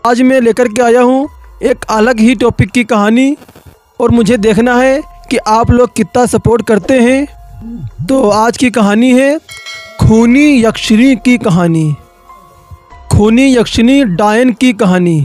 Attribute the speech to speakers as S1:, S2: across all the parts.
S1: आज मैं लेकर के आया हूँ एक अलग ही टॉपिक की कहानी और मुझे देखना है कि आप लोग कितना सपोर्ट करते हैं। तो आज की कहानी है खूनी यक्षिणी की कहानी, खूनी यक्षिणी डायन की कहानी।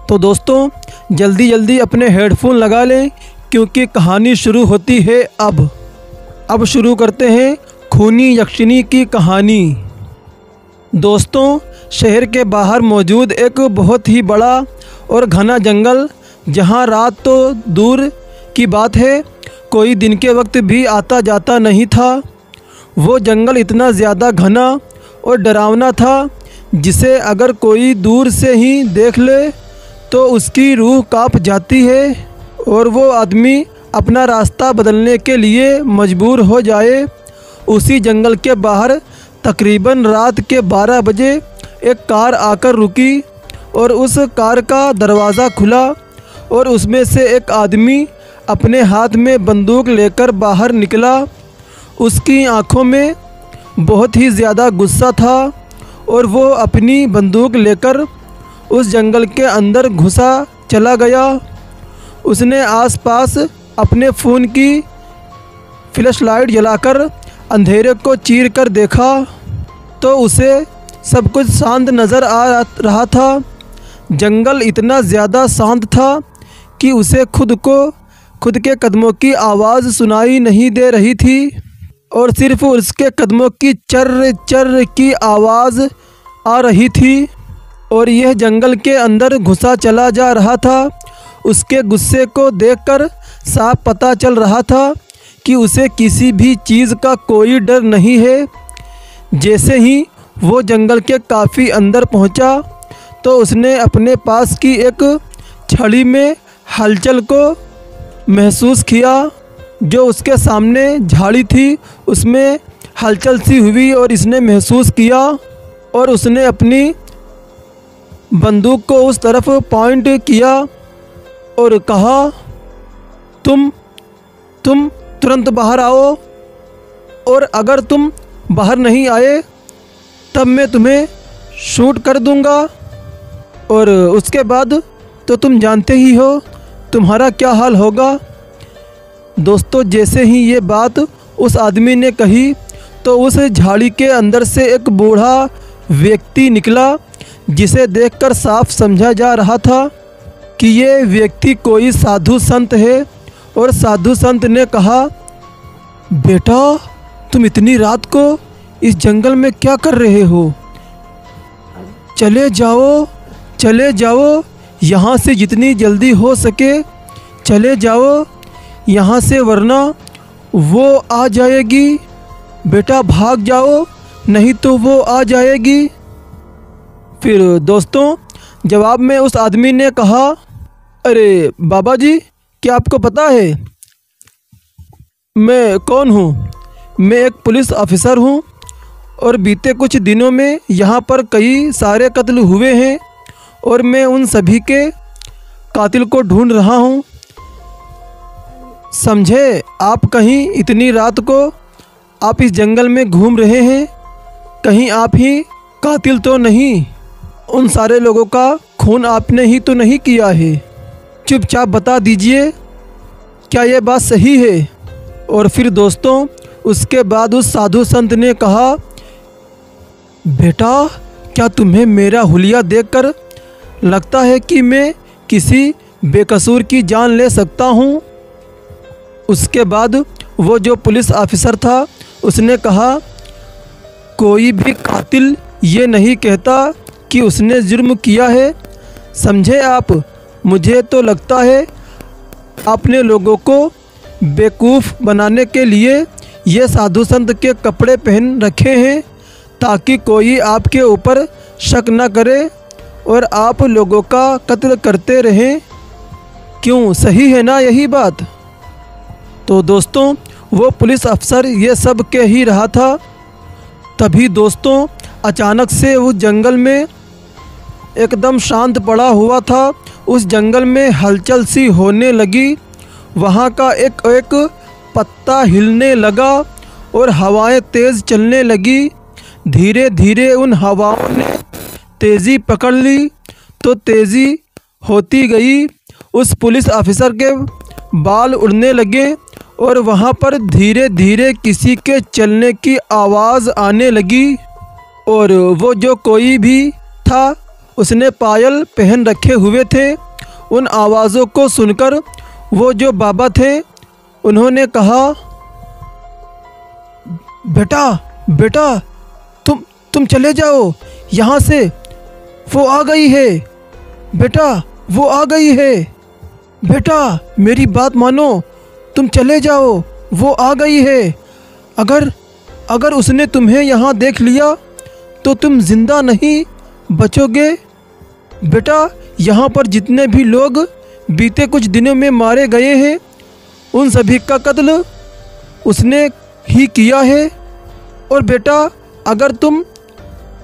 S1: तो दोस्तों जल्दी जल्दी अपने हेडफोन लगा लें क्योंकि कहानी शुरू होती है अब शुरू करते हैं खूनी यक्षिणी की कहानी। दोस्तों शहर के बाहर मौजूद एक बहुत ही बड़ा और घना जंगल, जहां रात तो दूर की बात है कोई दिन के वक्त भी आता जाता नहीं था। वो जंगल इतना ज़्यादा घना और डरावना था जिसे अगर कोई दूर से ही देख ले तो उसकी रूह कांप जाती है और वो आदमी अपना रास्ता बदलने के लिए मजबूर हो जाए। उसी जंगल के बाहर तकरीबन रात के 12 बजे एक कार आकर रुकी और उस कार का दरवाज़ा खुला और उसमें से एक आदमी अपने हाथ में बंदूक लेकर बाहर निकला। उसकी आंखों में बहुत ही ज़्यादा गुस्सा था और वो अपनी बंदूक लेकर उस जंगल के अंदर घुसा चला गया। उसने आसपास अपने फ़ोन की फ्लैश लाइट जलाकर अंधेरे को चीर कर देखा तो उसे सब कुछ शांत नज़र आ रहा था। जंगल इतना ज़्यादा शांत था कि उसे खुद के कदमों की आवाज़ सुनाई नहीं दे रही थी और सिर्फ उसके कदमों की चर्र चर्र की आवाज़ आ रही थी। और यह जंगल के अंदर घुसा चला जा रहा था। उसके गुस्से को देखकर साफ पता चल रहा था कि उसे किसी भी चीज़ का कोई डर नहीं है। जैसे ही वो जंगल के काफ़ी अंदर पहुंचा तो उसने अपने पास की एक छड़ी में हलचल को महसूस किया। जो उसके सामने झाड़ी थी उसमें हलचल सी हुई और इसने महसूस किया और उसने अपनी बंदूक को उस तरफ पॉइंट किया और कहा, तुम तुरंत बाहर आओ और अगर तुम बाहर नहीं आए तब मैं तुम्हें शूट कर दूंगा और उसके बाद तो तुम जानते ही हो तुम्हारा क्या हाल होगा। दोस्तों जैसे ही ये बात उस आदमी ने कही तो उस झाड़ी के अंदर से एक बूढ़ा व्यक्ति निकला जिसे देखकर साफ समझा जा रहा था कि ये व्यक्ति कोई साधु संत है। और साधु संत ने कहा, बेटा तुम इतनी रात को इस जंगल में क्या कर रहे हो? चले जाओ यहाँ से जितनी जल्दी हो सके चले जाओ यहाँ से, वरना वो आ जाएगी। बेटा भाग जाओ नहीं तो वो आ जाएगी। फिर दोस्तों जवाब में उस आदमी ने कहा, अरे बाबा जी क्या आपको पता है मैं कौन हूँ? मैं एक पुलिस ऑफिसर हूँ और बीते कुछ दिनों में यहाँ पर कई सारे कत्ल हुए हैं और मैं उन सभी के कातिल को ढूंढ रहा हूँ। समझे आप कहीं इतनी रात को आप इस जंगल में घूम रहे हैं, कहीं आप ही कातिल तो नहीं? उन सारे लोगों का खून आपने ही तो नहीं किया है? चुपचाप बता दीजिए क्या ये बात सही है? और फिर दोस्तों उसके बाद उस साधु संत ने कहा, बेटा क्या तुम्हें मेरा हुलिया देखकर लगता है कि मैं किसी बेकसूर की जान ले सकता हूँ? उसके बाद वो जो पुलिस ऑफिसर था उसने कहा, कोई भी कातिल ये नहीं कहता कि उसने जुर्म किया है। समझे आप? मुझे तो लगता है आपने लोगों को बेवकूफ़ बनाने के लिए ये साधु संत के कपड़े पहन रखे हैं ताकि कोई आपके ऊपर शक न करे और आप लोगों का कत्ल करते रहें। क्यों, सही है ना यही बात? तो दोस्तों वो पुलिस अफसर ये सब कह ही रहा था। तभी दोस्तों अचानक से उस जंगल में एकदम शांत पड़ा हुआ था। उस जंगल में हलचल सी होने लगी। वहाँ का एक एक पत्ता हिलने लगा और हवाएं तेज़ चलने लगी। धीरे धीरे उन हवाओं ने तेज़ी पकड़ ली तो तेज़ी होती गई। उस पुलिस ऑफिसर के बाल उड़ने लगे और वहाँ पर धीरे धीरे किसी के चलने की आवाज़ आने लगी। और वो जो कोई भी था उसने पायल पहन रखे हुए थे। उन आवाज़ों को सुनकर वो जो बाबा थे उन्होंने कहा, बेटा बेटा तुम चले जाओ यहाँ से, वो आ गई है। बेटा वो आ गई है। बेटा मेरी बात मानो, तुम चले जाओ, वो आ गई है। अगर उसने तुम्हें यहाँ देख लिया तो तुम जिंदा नहीं बचोगे। बेटा यहाँ पर जितने भी लोग बीते कुछ दिनों में मारे गए हैं उन सभी का कत्ल उसने ही किया है। और बेटा अगर तुम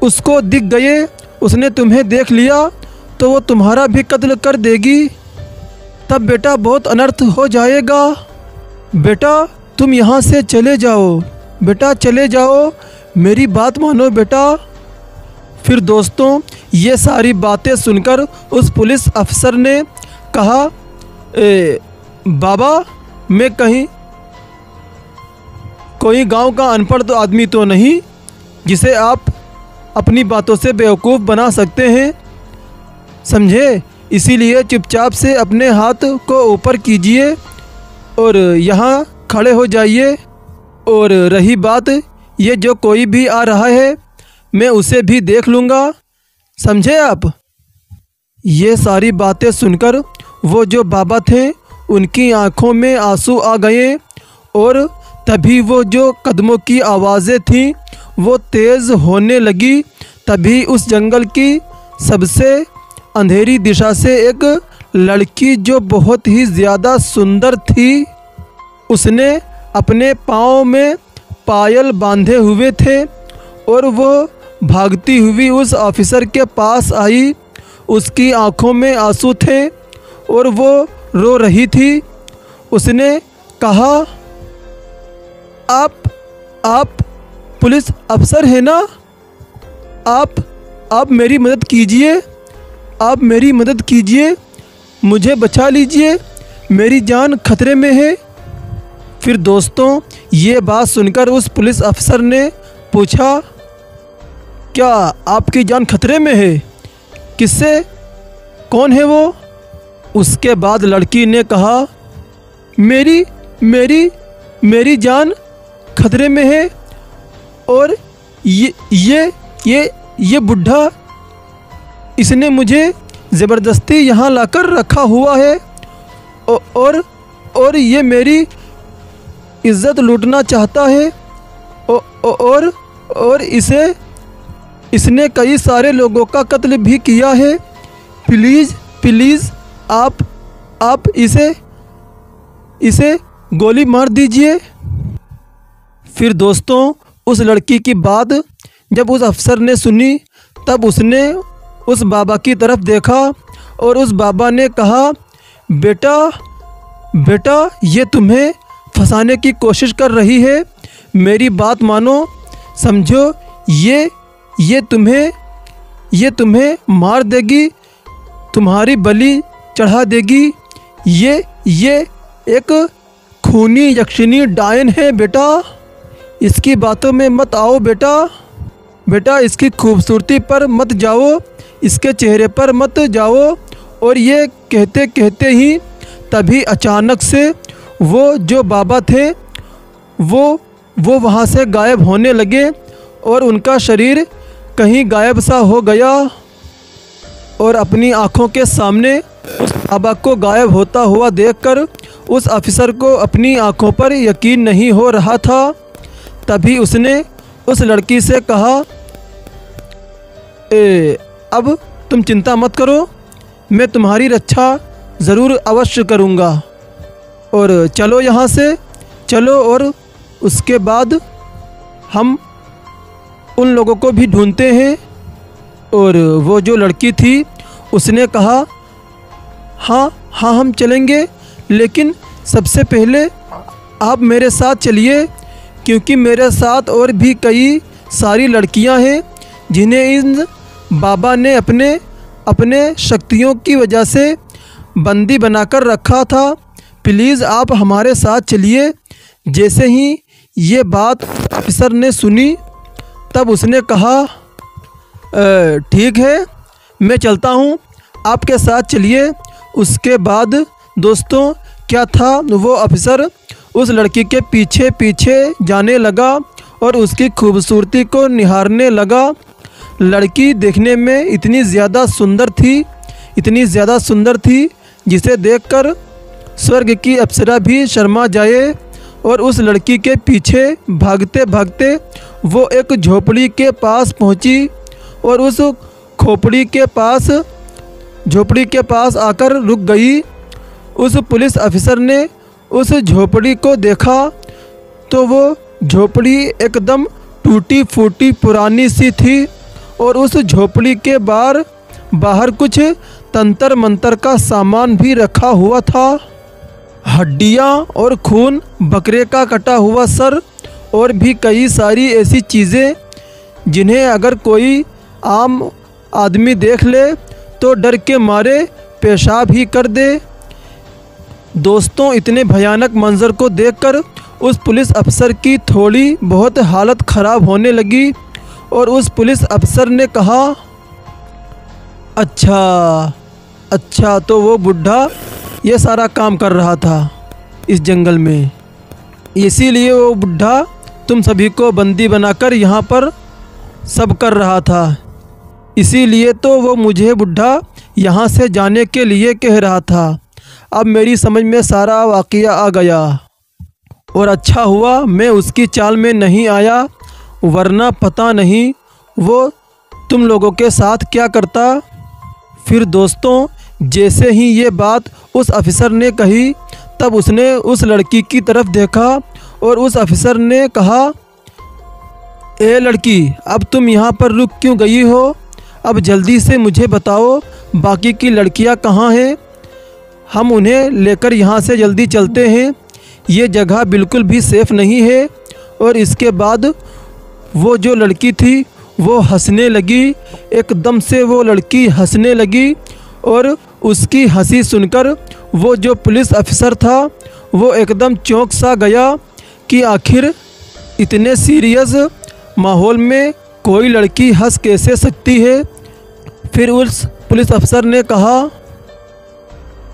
S1: उसको दिख गए, उसने तुम्हें देख लिया तो वो तुम्हारा भी कत्ल कर देगी। तब बेटा बहुत अनर्थ हो जाएगा। बेटा तुम यहाँ से चले जाओ, बेटा चले जाओ, मेरी बात मानो बेटा। फिर दोस्तों ये सारी बातें सुनकर उस पुलिस अफसर ने कहा, बाबा मैं कहीं कोई गांव का अनपढ़ तो आदमी तो नहीं जिसे आप अपनी बातों से बेवकूफ़ बना सकते हैं, समझे। इसीलिए चुपचाप से अपने हाथ को ऊपर कीजिए और यहाँ खड़े हो जाइए। और रही बात ये जो कोई भी आ रहा है मैं उसे भी देख लूँगा, समझे आप। ये सारी बातें सुनकर वो जो बाबा थे उनकी आंखों में आंसू आ गए। और तभी वो जो कदमों की आवाज़ें थीं वो तेज़ होने लगी। तभी उस जंगल की सबसे अंधेरी दिशा से एक लड़की जो बहुत ही ज़्यादा सुंदर थी, उसने अपने पाँव में पायल बांधे हुए थे और वो भागती हुई उस ऑफिसर के पास आई। उसकी आंखों में आंसू थे और वो रो रही थी। उसने कहा, आप पुलिस अफसर हैं ना? आप मेरी मदद कीजिए, आप मेरी मदद कीजिए, मुझे बचा लीजिए, मेरी जान खतरे में है। फिर दोस्तों ये बात सुनकर उस पुलिस अफसर ने पूछा, क्या आपकी जान खतरे में है? किससे? कौन है वो? उसके बाद लड़की ने कहा, मेरी जान खतरे में है और ये बुढ़ा, इसने मुझे ज़बरदस्ती यहाँ लाकर रखा हुआ है और ये मेरी इज़्ज़त लूटना चाहता है और इसने कई सारे लोगों का कत्ल भी किया है। प्लीज़ आप इसे गोली मार दीजिए। फिर दोस्तों उस लड़की की बात जब उस अफसर ने सुनी तब उसने उस बाबा की तरफ देखा और उस बाबा ने कहा, बेटा ये तुम्हें फंसाने की कोशिश कर रही है, मेरी बात मानो, समझो ये तुम्हें मार देगी, तुम्हारी बलि चढ़ा देगी। ये एक खूनी यक्षिणी डायन है बेटा, इसकी बातों में मत आओ बेटा इसकी खूबसूरती पर मत जाओ, इसके चेहरे पर मत जाओ। और ये कहते कहते ही तभी अचानक से वो जो बाबा थे वो वहाँ से गायब होने लगे और उनका शरीर कहीं गायब सा हो गया। और अपनी आँखों के सामने उस बाबा को गायब होता हुआ देखकर उस ऑफिसर को अपनी आँखों पर यकीन नहीं हो रहा था। तभी उसने उस लड़की से कहा, अब तुम चिंता मत करो, मैं तुम्हारी रक्षा ज़रूर अवश्य करूँगा और चलो यहाँ से चलो। और उसके बाद हम उन लोगों को भी ढूंढते हैं। और वो जो लड़की थी उसने कहा, हाँ हम चलेंगे, लेकिन सबसे पहले आप मेरे साथ चलिए, क्योंकि मेरे साथ और भी कई सारी लड़कियां हैं जिन्हें इन बाबा ने अपने अपने शक्तियों की वजह से बंदी बनाकर रखा था। प्लीज़ आप हमारे साथ चलिए। जैसे ही ये बात ऑफिसर ने सुनी तब उसने कहा, ठीक है, मैं चलता हूँ, आपके साथ चलिए। उसके बाद दोस्तों क्या था, वो ऑफिसर उस लड़की के पीछे पीछे जाने लगा और उसकी खूबसूरती को निहारने लगा। लड़की देखने में इतनी ज़्यादा सुंदर थी जिसे देखकर स्वर्ग की अप्सरा भी शर्मा जाए। और उस लड़की के पीछे भागते भागते वो एक झोपड़ी के पास पहुंची और उस झोपड़ी के पास आकर रुक गई। उस पुलिस अफसर ने उस झोपड़ी को देखा तो वो झोपड़ी एकदम टूटी फूटी पुरानी सी थी और उस झोपड़ी के बाहर कुछ तंत्र मंत्र का सामान भी रखा हुआ था। हड्डियाँ और खून, बकरे का कटा हुआ सर और भी कई सारी ऐसी चीज़ें जिन्हें अगर कोई आम आदमी देख ले तो डर के मारे पेशाब ही कर दे। दोस्तों इतने भयानक मंजर को देखकर उस पुलिस अफसर की थोड़ी बहुत हालत ख़राब होने लगी और उस पुलिस अफसर ने कहा, अच्छा तो वो बुढ़ा ये सारा काम कर रहा था इस जंगल में, इसीलिए वो बुढ़ा तुम सभी को बंदी बनाकर यहाँ पर सब कर रहा था, इसीलिए तो वो मुझे बुढ़ा यहाँ से जाने के लिए कह रहा था। अब मेरी समझ में सारा वाक़या आ गया और अच्छा हुआ मैं उसकी चाल में नहीं आया, वरना पता नहीं वो तुम लोगों के साथ क्या करता। फिर दोस्तों जैसे ही ये बात उस अफसर ने कही तब उसने उस लड़की की तरफ देखा और उस अफसर ने कहा, ए लड़की, अब तुम यहाँ पर रुक क्यों गई हो? अब जल्दी से मुझे बताओ बाकी की लड़कियाँ कहाँ हैं? हम उन्हें लेकर यहाँ से जल्दी चलते हैं, ये जगह बिल्कुल भी सेफ़ नहीं है। और इसके बाद वो जो लड़की थी वो हंसने लगी, एकदम से वो लड़की हंसने लगी और उसकी हंसी सुनकर वो जो पुलिस अफसर था वो एकदम चौंक सा गया कि आखिर इतने सीरियस माहौल में कोई लड़की हंस कैसे सकती है। फिर उस पुलिस अफसर ने कहा,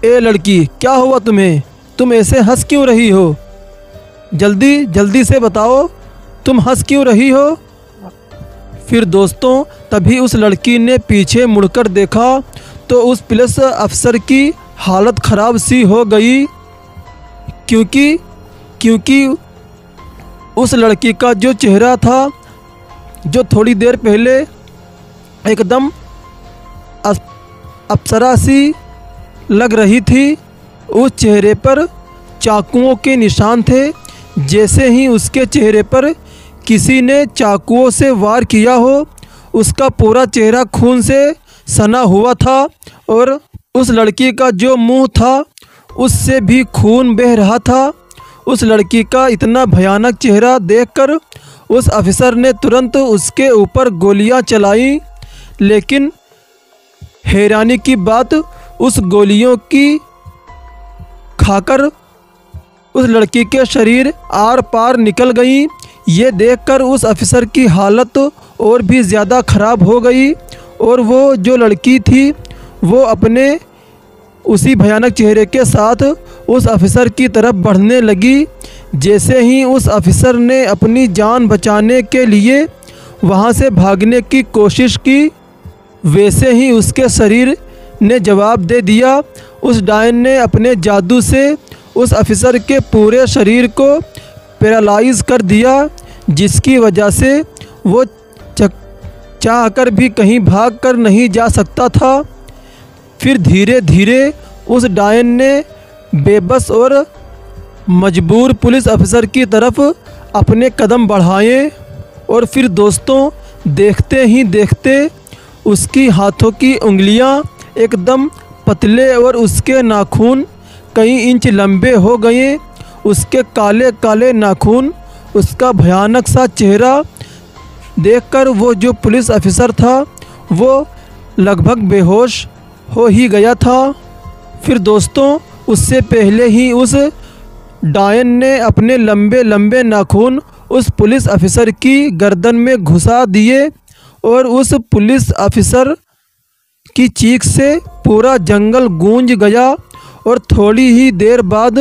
S1: ए लड़की, क्या हुआ तुम्हें? तुम ऐसे हंस क्यों रही हो? जल्दी से बताओ, तुम हंस क्यों रही हो? फिर दोस्तों तभी उस लड़की ने पीछे मुड़कर देखा तो उस पुलिस अफसर की हालत ख़राब सी हो गई, क्योंकि उस लड़की का जो चेहरा था जो थोड़ी देर पहले एकदम अप्सरा सी लग रही थी, उस चेहरे पर चाकुओं के निशान थे, जैसे ही उसके चेहरे पर किसी ने चाकुओं से वार किया हो। उसका पूरा चेहरा खून से सना हुआ था और उस लड़की का जो मुंह था उससे भी खून बह रहा था। उस लड़की का इतना भयानक चेहरा देखकर उस अफसर ने तुरंत उसके ऊपर गोलियां चलाई, लेकिन हैरानी की बात, उस गोलियों की खाकर उस लड़की के शरीर आर पार निकल गई। ये देखकर उस अफसर की हालत और भी ज़्यादा ख़राब हो गई और वो जो लड़की थी वो अपने उसी भयानक चेहरे के साथ उस अफसर की तरफ बढ़ने लगी। जैसे ही उस अफसर ने अपनी जान बचाने के लिए वहाँ से भागने की कोशिश की, वैसे ही उसके शरीर ने जवाब दे दिया। उस डायन ने अपने जादू से उस अफसर के पूरे शरीर को पैरालाइज कर दिया, जिसकी वजह से वो चाहकर भी कहीं भाग कर नहीं जा सकता था। फिर धीरे धीरे उस डायन ने बेबस और मजबूर पुलिस अफसर की तरफ अपने कदम बढ़ाए और फिर दोस्तों देखते ही देखते उसकी हाथों की उंगलियां एकदम पतले और उसके नाखून कई इंच लंबे हो गए। उसके काले काले नाखून, उसका भयानक सा चेहरा देखकर वो जो पुलिस अफसर था वो लगभग बेहोश हो ही गया था। फिर दोस्तों उससे पहले ही उस डायन ने अपने लंबे लंबे नाखून उस पुलिस ऑफिसर की गर्दन में घुसा दिए और उस पुलिस ऑफिसर की चीख से पूरा जंगल गूंज गया। और थोड़ी ही देर बाद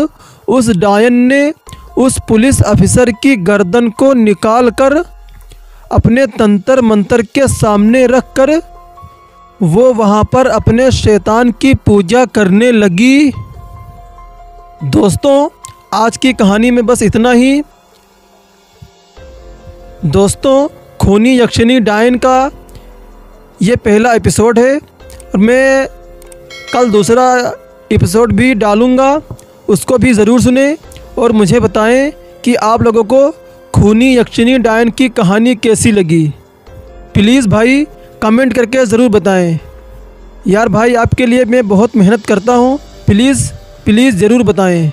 S1: उस डायन ने उस पुलिस ऑफिसर की गर्दन को निकालकर अपने तंत्र मंत्र के सामने रखकर वो वहाँ पर अपने शैतान की पूजा करने लगी। दोस्तों आज की कहानी में बस इतना ही। दोस्तों खूनी यक्षिणी डायन का ये पहला एपिसोड है और मैं कल दूसरा एपिसोड भी डालूँगा, उसको भी ज़रूर सुने और मुझे बताएं कि आप लोगों को खूनी यक्षिणी डायन की कहानी कैसी लगी। प्लीज़ भाई कमेंट करके ज़रूर बताएं। यार भाई आपके लिए मैं बहुत मेहनत करता हूँ, प्लीज़ ज़रूर बताएं।